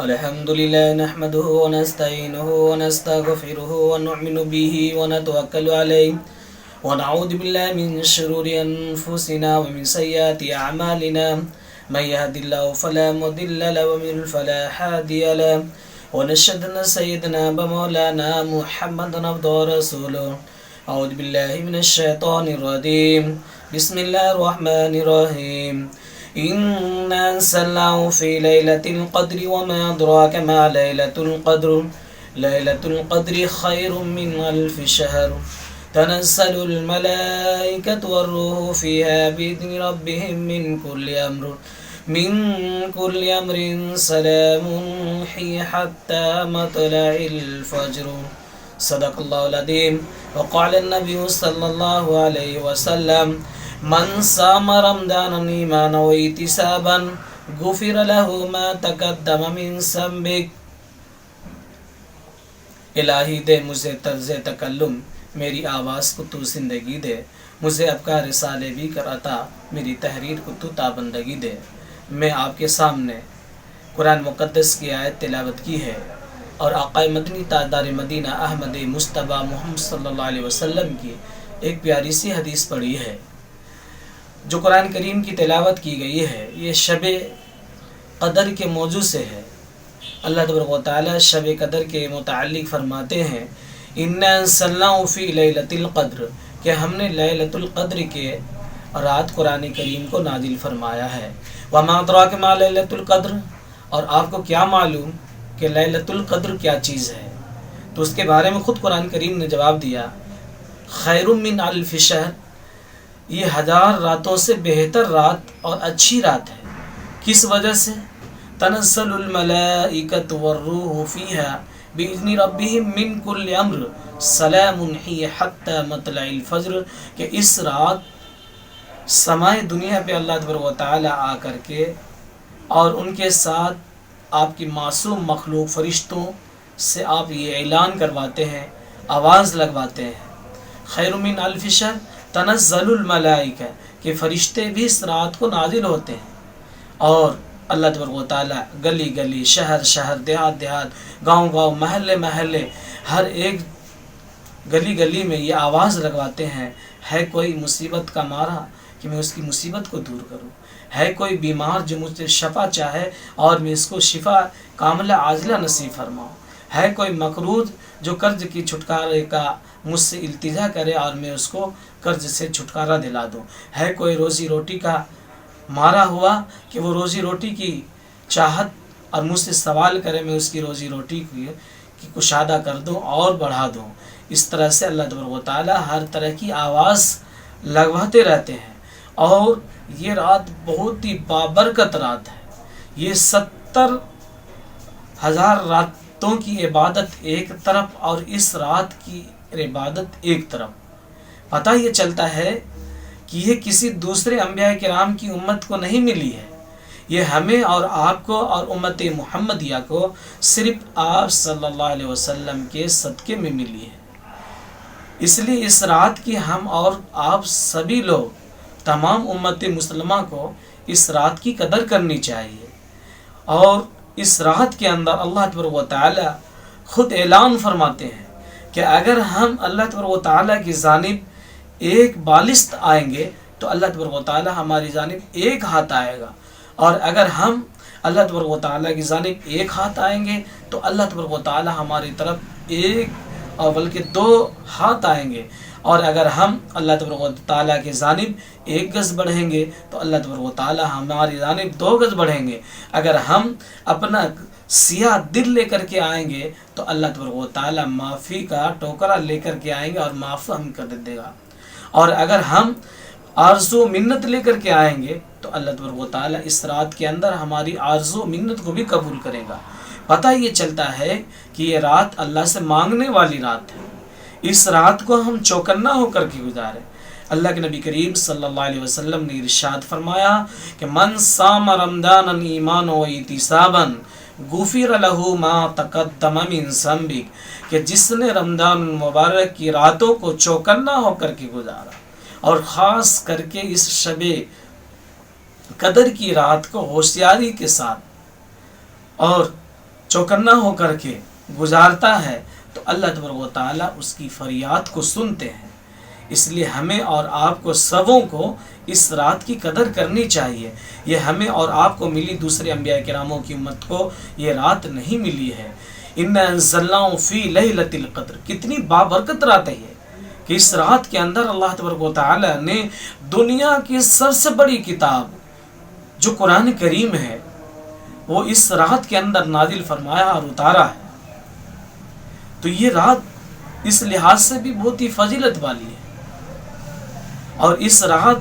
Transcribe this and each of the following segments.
الحمد لله نحمده ونستعينه ونستغفره ونؤمن به ونتوكل عليه ونعوذ بالله من شرور أنفسنا ومن سيئات أعمالنا من يهد الله فلا مضل له ومن يضلل فلا هادي له ونشهد أن سيدنا ومولانا محمدا عبده ورسوله. أعوذ بالله من الشيطان الرجيم. بسم الله الرحمن الرحيم. إنا أنزلناه في ليلة القدر وما أدراك ما ليلة القدر. ليلة القدر خير من ألف شهر. تنزل الملائكة والروح فيها بإذن ربهم من كل أمر سلام هي حتى مطلع الفجر. صدق الله العظيم. وقال النبي صلى الله عليه وسلم: من صام رمضان ایمانا واحتسابا غفر له ما تقدم من ذنبه. الہی دے مجھے طرز تکلم، میری آواز کو تو زندگی دے، مجھے افکار رسالے بھی کر عطا، میری تحریر کو تو تابندگی دے. میں آپ کے سامنے قرآن مقدس کی آیت تلاوت کی ہے اور آقا مدنی تاجدار مدینہ احمد مصطفیٰ محمد صلی اللہ علیہ وسلم کی ایک پیاری سی حدیث پڑھی ہے. جو قرآن کریم کی تلاوت کی گئی ہے یہ شب قدر کے موضوع سے ہے. اللہ تبارک و تعالی شب قدر کے متعلق فرماتے ہیں: اِنَّا أَنزَلْنَاهُ فِي لَيْلَةِ الْقَدْرِ، کہ ہم نے لیلۃ القدر کے رات قرآن کریم کو نازل فرمایا ہے. وَمَا أَدْرَاكَ مَا لَيْلَةُ الْقَدْرِ، اور آپ کو کیا معلوم کہ لیلۃ القدر کیا چیز ہے؟ تو اس کے بارے میں خود قرآن کریم نے جواب دیا: خیر من الف شہر، یہ 1000 راتوں سے بہتر رات اور اچھی رات ہے. کس وجہ سے؟ تنزل الملائکۃ والروح فیہا بإذن ربہم من کل امر سلام ہی حتی مطلع الفجر، کہ اس رات سمائے دنیا پہ اللہ تبارک و تعالی آ کر کے اور ان کے ساتھ آپ کی معصوم مخلوق فرشتوں سے آپ یہ اعلان کرواتے ہیں، آواز لگواتے ہیں: خیر من الف شہر تنزل الملائکہ، کہ فرشتے بھی اس رات کو نازل ہوتے ہیں. اور اللہ تبارک و تعالی گلی گلی، شہر شہر، دیہات دیہات، گاؤں گاؤں، محلے محلے، ہر ایک گلی گلی میں یہ آواز لگواتے ہیں: ہے کوئی مصیبت کا مارا کہ میں اس کی مصیبت کو دور کروں، ہے کوئی بیمار جو مجھ سے شفا چاہے اور میں اس کو شفا کاملہ عاجلہ نصیب فرماؤں، ہے کوئی مقروض جو قرض کی چھٹکارے کا مجھ سے التجا کرے اور میں اس کو قرض سے چھٹکارا دلا دوں، ہے کوئی روزی روٹی کا مارا ہوا کہ وہ روزی روٹی کی چاہت اور مجھ سے سوال کرے، میں اس کی روزی روٹی کی کشادہ کر دوں اور بڑھا دوں. اس طرح سے اللہ تبارک و تعالی ہر طرح کی آواز لگواتے رہتے ہیں. اور یہ رات بہت ہی بابرکت رات ہے. یہ 70,000 راتوں کی عبادت ایک طرف اور اس رات کی عبادت ایک طرف. پتہ یہ چلتا ہے کہ یہ کسی دوسرے انبیاء کرام کی امت کو نہیں ملی ہے، یہ ہمیں اور آپ کو اور امت محمدیہ کو صرف آپ صلی اللہ علیہ وسلم کے صدقے میں ملی ہے. اس لیے اس رات کی ہم اور آپ سبھی لوگ، تمام امت مسلمہ کو اس رات کی قدر کرنی چاہیے. اور اس رات کے اندر اللہ تبارک و تعالی خود اعلان فرماتے ہیں کہ اگر ہم اللہ تبارک و تعالی کی جانب ایک بالشت آئیں گے تو اللہ تبارک و تعالی ہماری جانب ایک ہاتھ آئے گا، اور اگر ہم اللہ تبارک و تعالی کی جانب ایک ہاتھ آئیں گے تو اللہ تبارک و تعالی ہماری طرف ایک اور بلکہ 2 ہاتھ آئیں گے، اور اگر ہم اللہ تبارک و تعالی کی جانب 1 گز بڑھیں گے تو اللہ تبارک و تعالی ہماری جانب 2 گز بڑھیں گے. اگر ہم اپنا سیاہ دل لے کر کے آئیں گے تو اللہ تبارک و تعالی معافی کا ٹوکرا لے کر کے آئیں گے اور معاف ہم کر دے گا. اور اگر ہم آرزو منت لے کر کے آئیں گے تو اللہ تبارک و تعالی اس رات کے اندر ہماری آرزو منت کو بھی قبول کرے گا. پتہ یہ چلتا ہے کہ یہ رات اللہ سے مانگنے والی رات ہے. اس رات کو ہم چوکنا ہو کر کے گزارے. اللہ کے نبی کریم صلی اللہ علیہ وسلم نے ارشاد فرمایا کہ من صام رمضان ایمانا واحتسابا غفر له ما تقدم من ذنبه، کہ جس نے رمضان المبارک کی راتوں کو چوکنا ہو کر کے گزارا اور خاص کر کے اس شب قدر کی رات کو ہوشیاری کے ساتھ اور چوکنا ہو کر کے گزارتا ہے تو اللہ تبارک و تعالیٰ اس کی فریاد کو سنتے ہیں۔ اس لیے ہمیں اور آپ کو سبوں کو اس رات کی قدر کرنی چاہیے۔ یہ ہمیں اور آپ کو ملی، دوسرے انبیاء کراموں کی امت کو یہ رات نہیں ملی ہے۔ اِنَّا أَنزَلْنَاهُ فِي لَيْلَةِ الْقَدْرِ، کتنی بابرکت رات ہے یہ کہ اس رات کے اندر اللہ تبارک و تعالیٰ نے دنیا کی سب سے بڑی کتاب جو قرآن کریم ہے وہ اس رات کے اندر نازل فرمایا اور اتارا ہے۔ تو یہ رات اس لحاظ سے بھی بہت ہی فضیلت والی ہے۔ اور اس رات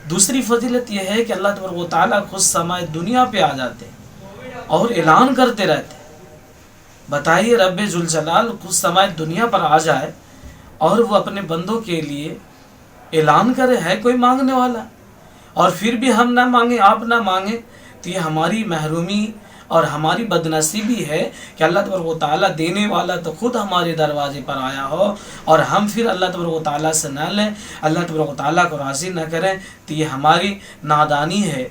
دوسری فضیلت یہ ہے کہ اللہ تبارک و تعالیٰ خود سمائے دنیا پہ آ جاتے اور اعلان کرتے رہتے۔ بتائیے رب ذوالجلال خود سمائے دنیا پر آ جائے اور وہ اپنے بندوں کے لیے اعلان کرے ہے کوئی مانگنے والا، اور پھر بھی ہم نہ مانگیں، آپ نہ مانگیں، تو یہ ہماری محرومی اور ہماری بدنصیبی ہے کہ اللہ تبارک و تعالیٰ دینے والا تو خود ہمارے دروازے پر آیا ہو اور ہم پھر اللہ تبارک و تعالیٰ سے نہ لیں، اللہ تبارک و تعالیٰ کو راضی نہ کریں، تو یہ ہماری نادانی ہے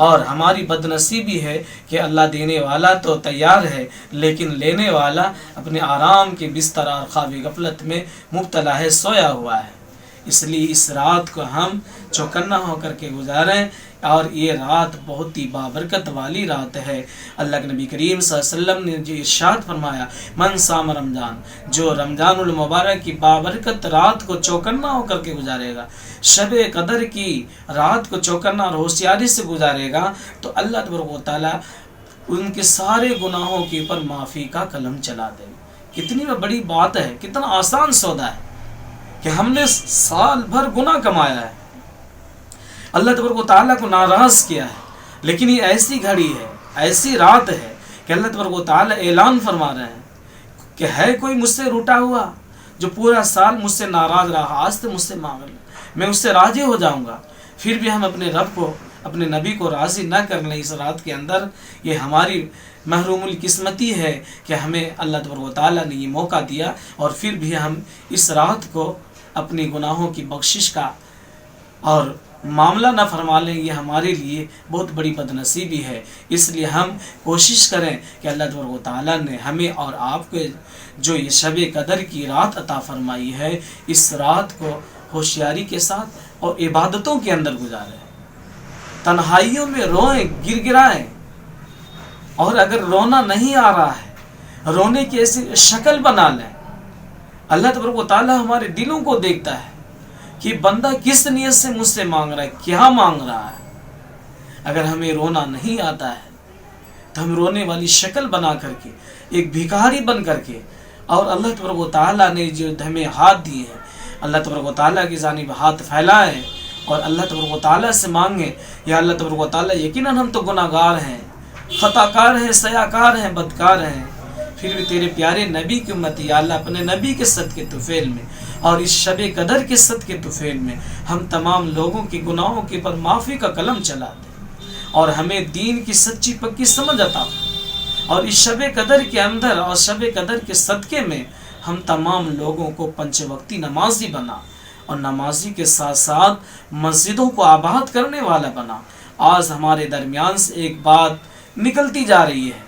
اور ہماری بدنصیبی ہے کہ اللہ دینے والا تو تیار ہے لیکن لینے والا اپنے آرام کے بستر اور خواب غفلت میں مبتلا ہے، سویا ہوا ہے۔ اس لیے اس رات کو ہم چوکنا ہو کر کے گزاریں، اور یہ رات بہت ہی بابرکت والی رات ہے۔ اللہ کے نبی کریم صلی اللہ علیہ وسلم نے جو ارشاد فرمایا، من صام رمضان، جو رمضان المبارک کی بابرکت رات کو چوکنا ہو کر کے گزارے گا، شب قدر کی رات کو چوکنا اور ہوشیاری سے گزارے گا، تو اللہ تبارک و تعالیٰ ان کے سارے گناہوں کے اوپر معافی کا قلم چلا دے گا۔ کتنی بڑی بات ہے، کتنا آسان سودا ہے کہ ہم نے سال بھر گناہ کمایا ہے، اللہ تبارک و تعالیٰ کو ناراض کیا ہے، لیکن یہ ایسی گھڑی ہے، ایسی رات ہے کہ اللہ تبارک و تعالیٰ اعلان فرما رہے ہیں کہ ہے کوئی مجھ سے روٹا ہوا جو پورا سال مجھ سے ناراض رہا، آج تو مجھ سے مانگ لے، میں اس سے راضی ہو جاؤں گا۔ پھر بھی ہم اپنے رب کو، اپنے نبی کو راضی نہ کر لیں اس رات کے اندر، یہ ہماری محروم القسمتی ہے کہ ہمیں اللہ تبارک و تعالیٰ نے یہ موقع دیا اور پھر بھی ہم اس رات کو اپنی گناہوں کی بخشش کا اور معاملہ نہ فرما لیں، یہ ہمارے لیے بہت بڑی بدنصیبی ہے۔ اس لیے ہم کوشش کریں کہ اللہ تبارک و تعالیٰ نے ہمیں اور آپ کو جو یہ شب قدر کی رات عطا فرمائی ہے، اس رات کو ہوشیاری کے ساتھ اور عبادتوں کے اندر گزاریں، تنہائیوں میں روئیں، گر گرائیں، اور اگر رونا نہیں آ رہا ہے رونے کی ایسی شکل بنا لیں۔ اللہ تبارک و تعالیٰ ہمارے دلوں کو دیکھتا ہے کہ بندہ کس نیت سے مجھ سے مانگ رہا ہے، کیا مانگ رہا ہے۔ اگر ہمیں رونا نہیں آتا ہے تو ہم رونے والی شکل بنا کر کے، ایک بھکاری بن کر کے، اور اللہ تبارک و تعالیٰ نے جو ہمیں ہاتھ دیے ہیں، اللہ تبارک و تعالیٰ کی جانب ہاتھ پھیلائیں اور اللہ تبارک و تعالیٰ سے مانگیں، یا اللہ تبارک و تعالیٰ یقیناً ہم تو گناہ گار ہیں، خطا کار ہیں، سیاہ کار ہیں، بدکار ہیں، پھر بھی تیرے پیارے نبی کی امت، یا اللہ اپنے نبی کے صدقے طفیل میں اور اس شب قدر کے صدقے طفیل میں ہم تمام لوگوں کے گناہوں کے پر معافی کا قلم چلا دے اور ہمیں دین کی سچی پکی سمجھ عطا فرما، اور اس شب قدر کے اندر اور شب قدر کے صدقے میں ہم تمام لوگوں کو پنچ وقتی نمازی بنا، اور نمازی کے ساتھ ساتھ مسجدوں کو آباد کرنے والا بنا۔ آج ہمارے درمیان سے ایک بات نکلتی جا رہی ہے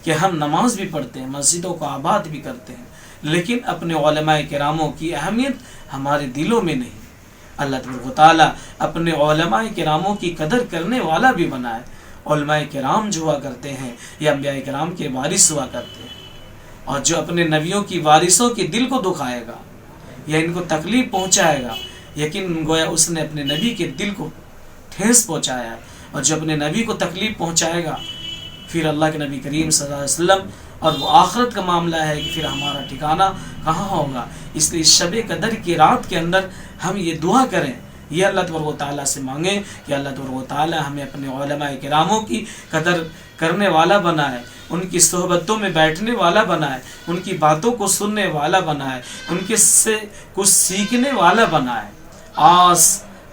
کہ ہم نماز بھی پڑھتے ہیں، مسجدوں کو آباد بھی کرتے ہیں، لیکن اپنے علماء کراموں کی اہمیت ہمارے دلوں میں نہیں۔ اللہ تبارک و تعالیٰ اپنے علماء کراموں کی قدر کرنے والا بھی بنائے۔ علماء کرام جو ہوا کرتے ہیں یا انبیاء کرام کے وارث ہوا کرتے ہیں، اور جو اپنے نبیوں کی وارثوں کے دل کو دکھائے گا یا ان کو تکلیف پہنچائے گا، یقین گویا اس نے اپنے نبی کے دل کو ٹھیس پہنچایا ہے، اور جو اپنے نبی کو تکلیف پہنچائے گا پھر اللہ کے نبی کریم صلی اللہ علیہ وسلم اور وہ آخرت کا معاملہ ہے کہ پھر ہمارا ٹھکانہ کہاں ہوگا۔ اس لیے شب قدر کی رات کے اندر ہم یہ دعا کریں، یہ اللہ تبارک و تعالیٰ سے مانگیں کہ اللہ تبارک و تعالیٰ ہمیں اپنے علماء کراموں کی قدر کرنے والا بنائے، ان کی صحبتوں میں بیٹھنے والا بنائے، ان کی باتوں کو سننے والا بنائے، ان کے سے کچھ سیکھنے والا بنائے۔ آج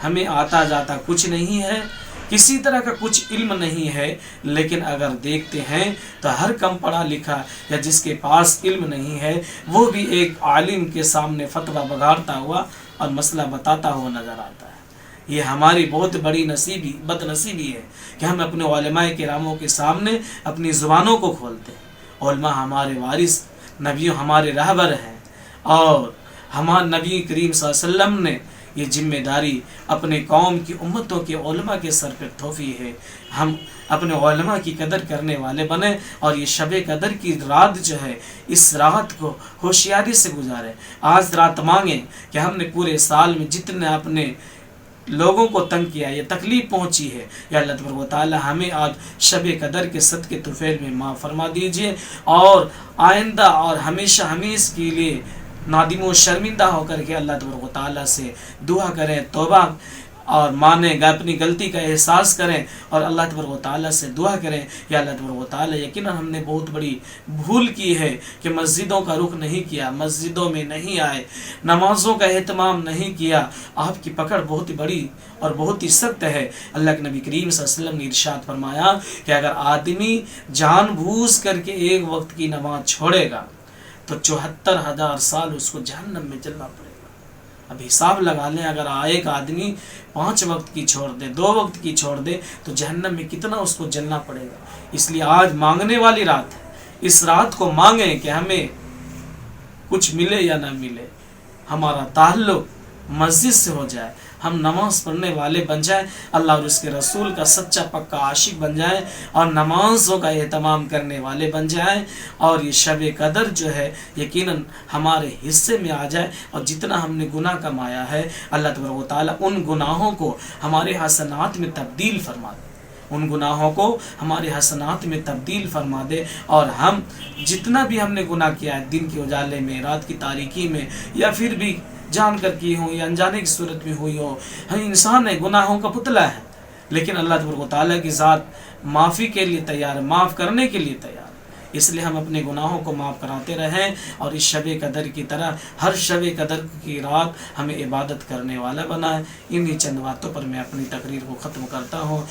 ہمیں آتا جاتا کچھ نہیں ہے، کسی طرح کا کچھ علم نہیں ہے، لیکن اگر دیکھتے ہیں تو ہر کم پڑھا لکھا یا جس کے پاس علم نہیں ہے وہ بھی ایک عالم کے سامنے فتویٰ بگاڑتا ہوا اور مسئلہ بتاتا ہوا نظر آتا ہے۔ یہ ہماری بہت بڑی بد نصیبی ہے کہ ہم اپنے علماء کراموں کے سامنے اپنی زبانوں کو کھولتے ہیں۔ علماء ہمارے وارث، نبیوں ہمارے رہبر ہیں، اور ہمارے نبی کریم صلی اللہ علیہ وسلم نے یہ ذمہ داری اپنے قوم کی امتوں کے علماء کے سر پر تھوپی ہے۔ ہم اپنے علماء کی قدر کرنے والے بنیں اور یہ شب قدر کی رات جو ہے، اس رات کو ہوشیاری سے گزاریں۔ آج رات مانگیں کہ ہم نے پورے سال میں جتنے اپنے لوگوں کو تنگ کیا، یہ تکلیف پہنچی ہے، یا اللہ تبارک و تعالی ہمیں آج شب قدر کے صدقے طفیل میں معاف فرما دیجئے، اور آئندہ اور ہمیشہ ہمیش کے لیے نادم و شرمندہ ہو کر کے اللہ تبارک و تعالی سے دعا کریں، توبہ اور مانیں گا، اپنی غلطی کا احساس کریں اور اللہ تبارک و تعالی سے دعا کریں، یا اللہ تبارک و تعالی یقیناً ہم نے بہت بڑی بھول کی ہے کہ مسجدوں کا رخ نہیں کیا، مسجدوں میں نہیں آئے، نمازوں کا اہتمام نہیں کیا۔ آپ کی پکڑ بہت بڑی اور بہت ہی سخت ہے۔ اللہ کے نبی کریم صلی اللہ علیہ وسلم نے ارشاد فرمایا کہ اگر آدمی جان بوجھ کر کے ایک وقت کی نماز چھوڑے گا تو 74,000 سال اس کو جہنم میں جلنا پڑے گا۔ اب حساب لگا لیں، اگر ایک آدمی 5 وقت کی چھوڑ دے، 2 وقت کی چھوڑ دے تو جہنم میں کتنا اس کو جلنا پڑے گا۔ اس لیے آج مانگنے والی رات ہے، اس رات کو مانگیں کہ ہمیں کچھ ملے یا نہ ملے، ہمارا تعلق مسجد سے ہو جائے، ہم نماز پڑھنے والے بن جائیں، اللہ اور اس کے رسول کا سچا پکا عاشق بن جائیں، اور نمازوں کا اہتمام کرنے والے بن جائیں، اور یہ شب قدر جو ہے یقیناً ہمارے حصے میں آ جائے، اور جتنا ہم نے گناہ کمایا ہے اللہ تبارک و تعالیٰ ان گناہوں کو ہمارے حسنات میں تبدیل فرما دے، ان گناہوں کو ہمارے حسنات میں تبدیل فرما دے، اور ہم جتنا بھی ہم نے گناہ کیا ہے، دن کے اجالے میں، رات کی تاریکی میں، یا پھر بھی جان کر کی ہوں یا انجانے کی صورت میں ہوئی ہو، ہم انسان ہے، گناہوں کا پتلا ہے، لیکن اللہ تبارک و تعالیٰ کی ذات معافی کے لیے تیار ہے، معاف کرنے کے لیے تیار ہے۔ اس لیے ہم اپنے گناہوں کو معاف کراتے رہیں، اور اس شب قدر کی طرح ہر شب قدر کی رات ہمیں عبادت کرنے والا بنائے۔ انہی چند باتوں پر میں اپنی تقریر کو ختم کرتا ہوں۔